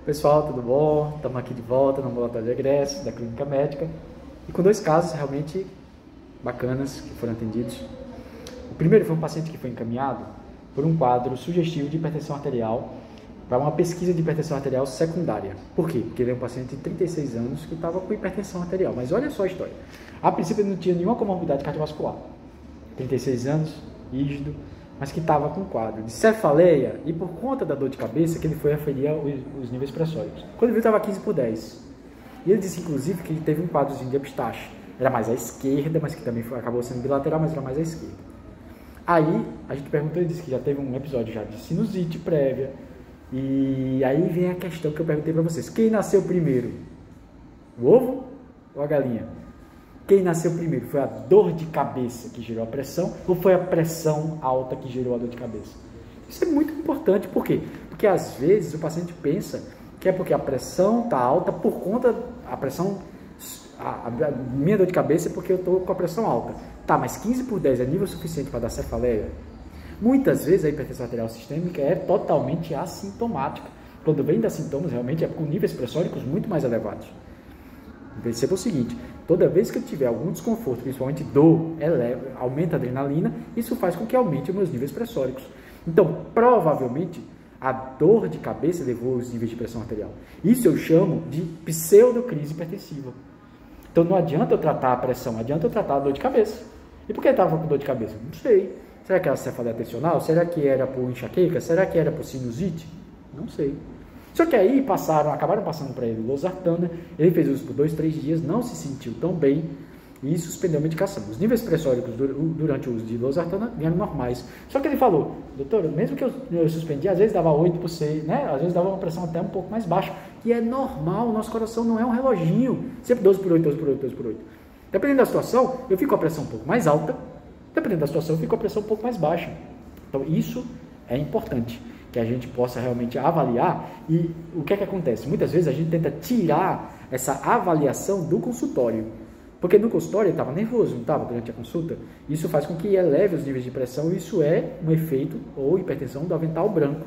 Pessoal, tudo bom? Estamos aqui de volta no ambulatório de egresso da Clínica Médica e com dois casos realmente bacanas que foram atendidos. O primeiro foi um paciente que foi encaminhado por um quadro sugestivo de hipertensão arterial para uma pesquisa de hipertensão arterial secundária. Por quê? Porque ele é um paciente de 36 anos que estava com hipertensão arterial. Mas olha só a história. A princípio ele não tinha nenhuma comorbidade cardiovascular. 36 anos, rígido, mas que estava com um quadro de cefaleia e por conta da dor de cabeça que ele foi aferir os níveis pressóricos. Quando ele viu, estava 15/10. E ele disse, inclusive, que ele teve um quadrozinho de epistaxe. Era mais à esquerda, mas que também acabou sendo bilateral, mas era mais à esquerda. Aí, a gente perguntou, ele disse que já teve um episódio já de sinusite prévia. E aí vem a questão que eu perguntei para vocês. Quem nasceu primeiro? O ovo ou a galinha? Quem nasceu primeiro? Foi a dor de cabeça que gerou a pressão ou foi a pressão alta que gerou a dor de cabeça? Isso é muito importante, por quê? Porque às vezes o paciente pensa que é porque a pressão está alta por conta a minha dor de cabeça é porque eu estou com a pressão alta. Tá, mas 15/10 é nível suficiente para dar cefaleia? Muitas vezes a hipertensão arterial sistêmica é totalmente assintomática. Quando vem dar sintomas, realmente é com níveis pressóricos muito mais elevados. Perceba o seguinte, toda vez que eu tiver algum desconforto, principalmente dor, aumenta a adrenalina, isso faz com que aumente os meus níveis pressóricos. Então, provavelmente, a dor de cabeça levou os níveis de pressão arterial. Isso eu chamo de pseudocrise hipertensiva. Então, não adianta eu tratar a pressão, adianta eu tratar a dor de cabeça. E por que eu estava com dor de cabeça? Não sei. Será que era cefaleia tensional? Será que era por enxaqueca? Será que era por sinusite? Não sei. Só que aí acabaram passando para ele losartana, ele fez uso por 2, 3 dias, não se sentiu tão bem e suspendeu a medicação. Os níveis pressóricos durante o uso de losartana vieram normais. Só que ele falou, doutor, mesmo que eu suspendi, às vezes dava 8 por 6, né? Às vezes dava uma pressão até um pouco mais baixa, e é normal, o nosso coração não é um reloginho, sempre 12/8, 12/8, 12/8. Dependendo da situação, eu fico com a pressão um pouco mais alta, dependendo da situação, eu fico com a pressão um pouco mais baixa. Então isso é importante, que a gente possa realmente avaliar. E o que é que acontece? Muitas vezes a gente tenta tirar essa avaliação do consultório, porque no consultório ele estava nervoso, não estava durante a consulta. Isso faz com que eleve os níveis de pressão, e isso é um efeito ou hipertensão do avental branco.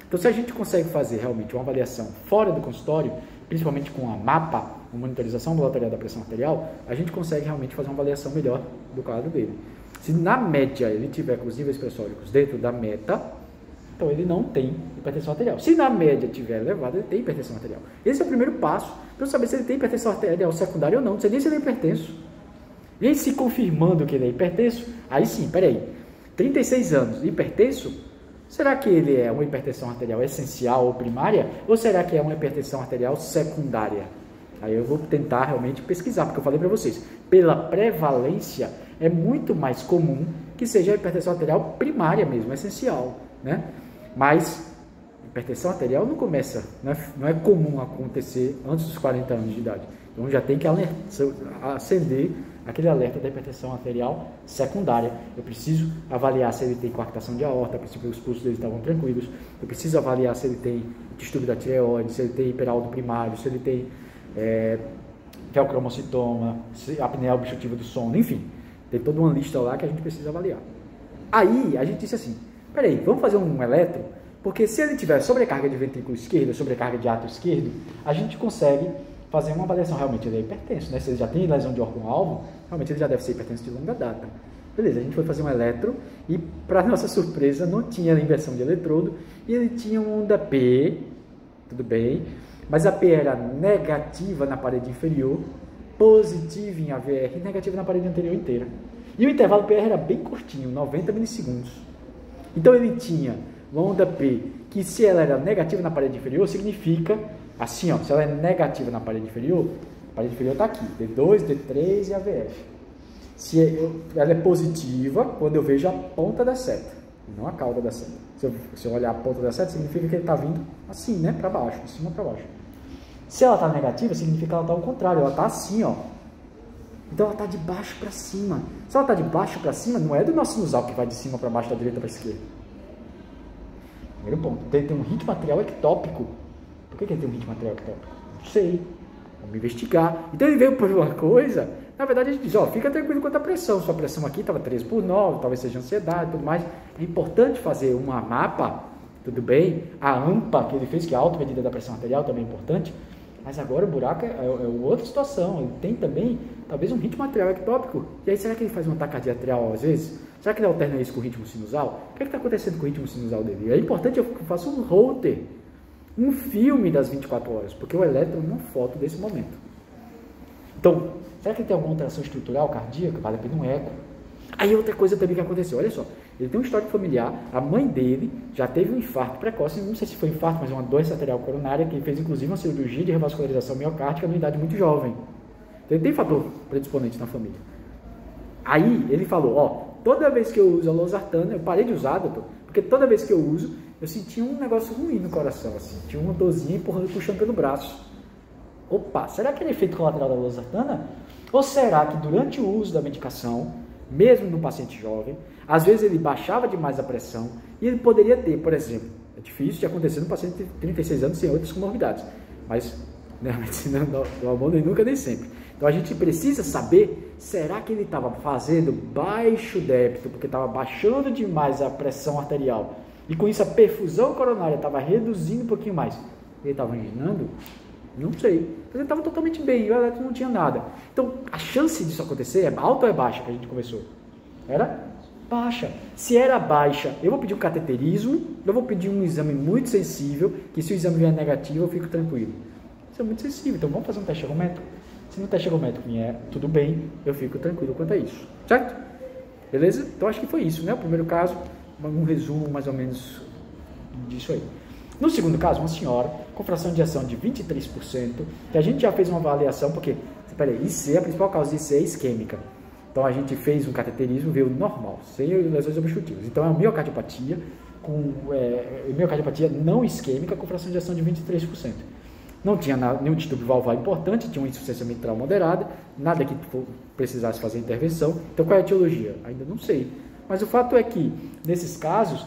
Então, se a gente consegue fazer realmente uma avaliação fora do consultório, principalmente com a MAPA, uma monitorização ambulatorial da pressão arterial, a gente consegue realmente fazer uma avaliação melhor do quadro dele. Se na média ele tiver com os níveis pressóricos dentro da meta, então ele não tem hipertensão arterial. Se na média tiver elevado, ele tem hipertensão arterial. Esse é o primeiro passo para eu saber se ele tem hipertensão arterial secundária ou não. Não sei nem se ele é hipertenso. E se confirmando que ele é hipertenso, aí sim, peraí, 36 anos, hipertenso, será que ele é uma hipertensão arterial essencial ou primária? Ou será que é uma hipertensão arterial secundária? Aí eu vou tentar realmente pesquisar, porque eu falei para vocês, pela prevalência, é muito mais comum que seja a hipertensão arterial primária mesmo, essencial, né? Mas hipertensão arterial não começa, não é comum acontecer antes dos 40 anos de idade. Então já tem que acender aquele alerta da hipertensão arterial secundária. Eu preciso avaliar se ele tem coarctação de aorta, a princípio os pulsos dele estavam tranquilos. Eu preciso avaliar se ele tem distúrbio da tireoide, se ele tem hiperaldo primário, se ele tem feocromocitoma, apneia obstrutiva do sono, enfim. Tem toda uma lista lá que a gente precisa avaliar. Aí a gente disse assim, peraí, vamos fazer um eletro, porque se ele tiver sobrecarga de ventrículo esquerdo, sobrecarga de átrio esquerdo, a gente consegue fazer uma avaliação, realmente ele é hipertenso, né? Se ele já tem lesão de órgão-alvo, realmente ele já deve ser hipertenso de longa data. Beleza, a gente foi fazer um eletro e, para nossa surpresa, não tinha inversão de eletrodo e ele tinha uma onda P, tudo bem, mas a P era negativa na parede inferior, positiva em AVR e negativa na parede anterior inteira. E o intervalo PR era bem curtinho, 90 milissegundos. Então ele tinha uma onda P, que se ela era negativa na parede inferior, significa assim, ó, se ela é negativa na parede inferior, a parede inferior está aqui, D2, D3 e AVF. Se ela é positiva, quando eu vejo a ponta da seta, não a cauda da seta. Se eu olhar a ponta da seta, significa que ele está vindo assim, né, para baixo, de cima para baixo. Se ela está negativa, significa que ela está ao contrário, ela está assim, ó. Então ela está de baixo para cima. Se ela está de baixo para cima, não é do nosso sinusal que vai de cima para baixo, da direita para a esquerda. Primeiro ponto. Ele tem um ritmo atrial ectópico. Por que ele tem um ritmo atrial ectópico? Não sei. Vamos investigar. Então ele veio por uma coisa. Na verdade a gente diz, ó, fica tranquilo quanto à pressão. Sua pressão aqui estava 13/9, talvez seja ansiedade e tudo mais. É importante fazer uma MAPA tudo bem. A AMPA que ele fez, que é a auto-medida da pressão arterial, também é importante. Mas agora o buraco é outra situação. Ele tem também, talvez, um ritmo arterial ectópico. E aí, será que ele faz uma taquicardia arterial às vezes? Será que ele alterna isso com o ritmo sinusal? O que está acontecendo com o ritmo sinusal dele? E é importante eu faça um holter, um filme das 24 horas, porque o elétron não foto desse momento. Então, será que ele tem alguma alteração estrutural cardíaca? Vale a pena um eco. Aí outra coisa também que aconteceu, olha só, ele tem um histórico familiar, a mãe dele já teve um infarto precoce, não sei se foi infarto, mas uma doença arterial coronária, que fez inclusive uma cirurgia de revascularização miocárdica numa idade muito jovem. Então ele tem fator predisponente na família. Aí ele falou, ó, toda vez que eu uso a losartana, eu parei de usar, doutor, porque toda vez que eu uso, eu sentia um negócio ruim no coração, assim, tinha uma dorzinha empurrando, puxando pelo braço. Opa, será que é efeito colateral da losartana? Ou será que durante o uso da medicação, mesmo no paciente jovem, às vezes ele baixava demais a pressão e ele poderia ter, por exemplo, é difícil de acontecer no paciente de 36 anos sem outras comorbidades, mas né, a medicina do amor nem nunca nem sempre. Então a gente precisa saber, será que ele estava fazendo baixo débito, porque estava baixando demais a pressão arterial, e com isso a perfusão coronária estava reduzindo um pouquinho mais, ele estava anginando? Não sei, mas ele estava totalmente bem, e o elétron não tinha nada. Então, a chance disso acontecer é alta ou é baixa, que a gente conversou? Era baixa. Se era baixa, eu vou pedir um cateterismo, eu vou pedir um exame muito sensível, que se o exame vier negativo, eu fico tranquilo. Isso é muito sensível, então vamos fazer um teste ergométrico. Se no teste ergométrico vier tudo bem, eu fico tranquilo quanto a isso, certo? Beleza? Então, acho que foi isso, né? O primeiro caso, um resumo mais ou menos disso aí. No segundo caso, uma senhora com fração de ejeção de 23%, que a gente já fez uma avaliação, porque, peraí, IC, a principal causa de IC é isquêmica. Então, a gente fez um cateterismo, veio normal, sem lesões obstrutivas. Então, é uma miocardiopatia, miocardiopatia não isquêmica com fração de ejeção de 23%. Não tinha nenhum distúrbio valvar importante, tinha uma insuficiência mitral moderada, nada que precisasse fazer intervenção. Então, qual é a etiologia? Ainda não sei. Mas o fato é que, nesses casos,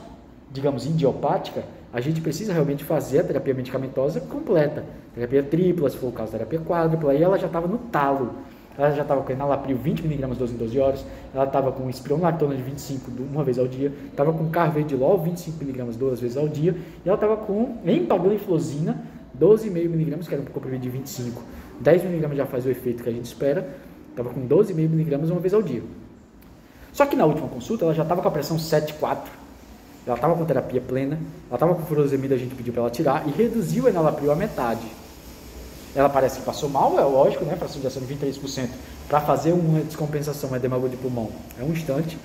digamos, idiopática, a gente precisa realmente fazer a terapia medicamentosa completa. Terapia tripla, se for o caso, terapia quádrupla, e ela já estava no talo. Ela já estava com enalapril 20mg 12 em 12 horas, ela estava com espironolactona de 25 uma vez ao dia, estava com carvedilol 25mg 2 vezes ao dia, e ela estava com empagliflozina 12,5mg, que era um comprimido de 25. 10mg já faz o efeito que a gente espera, estava com 12,5mg uma vez ao dia. Só que na última consulta ela já estava com a pressão 7,4. Ela estava com terapia plena, ela estava com furosemida, a gente pediu para ela tirar e reduziu o enalapril à metade. Ela parece que passou mal, é lógico, né? Fração de ação de 23%, para fazer uma descompensação, um edema agudo de pulmão. É um instante.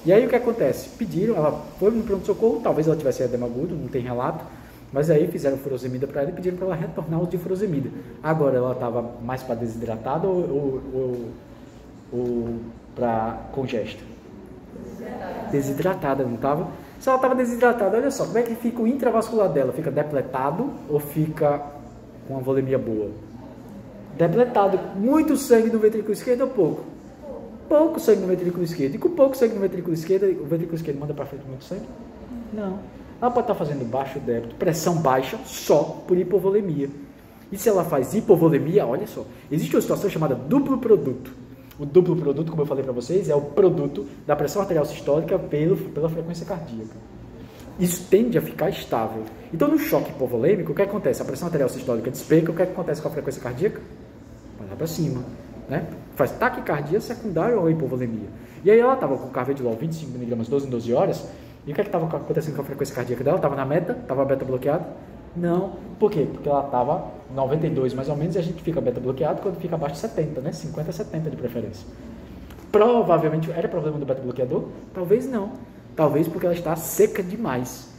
E aí o que acontece? Pediram, ela foi no pronto-socorro, talvez ela tivesse edema agudo, não tem relato, mas aí fizeram furosemida para ela e pediram para ela retornar o de furosemida. Agora ela estava mais para desidratada ou para congesta? Desidratada, não estava? Se ela estava desidratada, olha só, como é que fica o intravascular dela? Fica depletado ou fica com uma volemia boa? Depletado. Muito sangue no ventrículo esquerdo ou pouco? Pouco sangue no ventrículo esquerdo. E com pouco sangue no ventrículo esquerdo, o ventrículo esquerdo manda para frente muito sangue? Não. Ela pode estar fazendo baixo débito, pressão baixa, só por hipovolemia. E se ela faz hipovolemia, olha só, existe uma situação chamada duplo produto. O duplo produto, como eu falei para vocês, é o produto da pressão arterial sistólica pela frequência cardíaca. Isso tende a ficar estável. Então, no choque hipovolêmico, o que acontece? A pressão arterial sistólica despenca, o que acontece com a frequência cardíaca? Vai lá para cima, né? Faz taquicardia secundária ou hipovolemia. E aí ela estava com carvedilol 25mg 12 em 12 horas, e o que estava acontecendo com a frequência cardíaca dela? Estava na meta? Estava beta bloqueada? Não. Por quê? Porque ela estava 92 mais ou menos, e a gente fica beta bloqueado quando fica abaixo de 70, né? 50 a 70 de preferência. Provavelmente, era problema do beta bloqueador? Talvez não. Talvez porque ela está seca demais.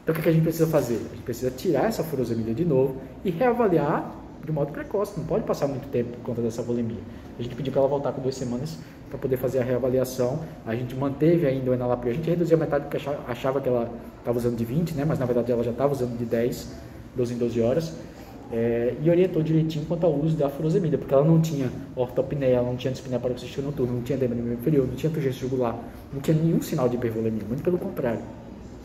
Então, o que a gente precisa fazer? A gente precisa tirar essa furosemida de novo e reavaliar de modo precoce. Não pode passar muito tempo por conta dessa volemia. A gente pediu para ela voltar com 2 semanas para poder fazer a reavaliação. A gente manteve ainda o enalapril. A gente reduziu a metade porque achava que ela estava usando de 20, né? Mas na verdade ela já estava usando de 10, 12 em 12 horas. E orientou direitinho quanto ao uso da furosemida, porque ela não tinha ortopneia, ela não tinha dispneia paroxística noturna, não tinha edema no membro inferior, não tinha turgência jugular, não tinha nenhum sinal de hipervolemia, muito pelo contrário,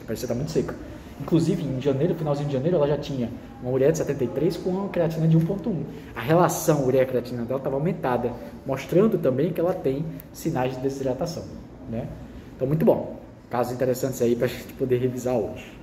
parecia estar muito seca. Inclusive, em janeiro, finalzinho de janeiro, ela já tinha uma ureia de 73 com uma creatina de 1,1. A relação ureia-creatina dela estava aumentada, mostrando também que ela tem sinais de desidratação, né? Então, muito bom. Casos interessantes aí para a gente poder revisar hoje.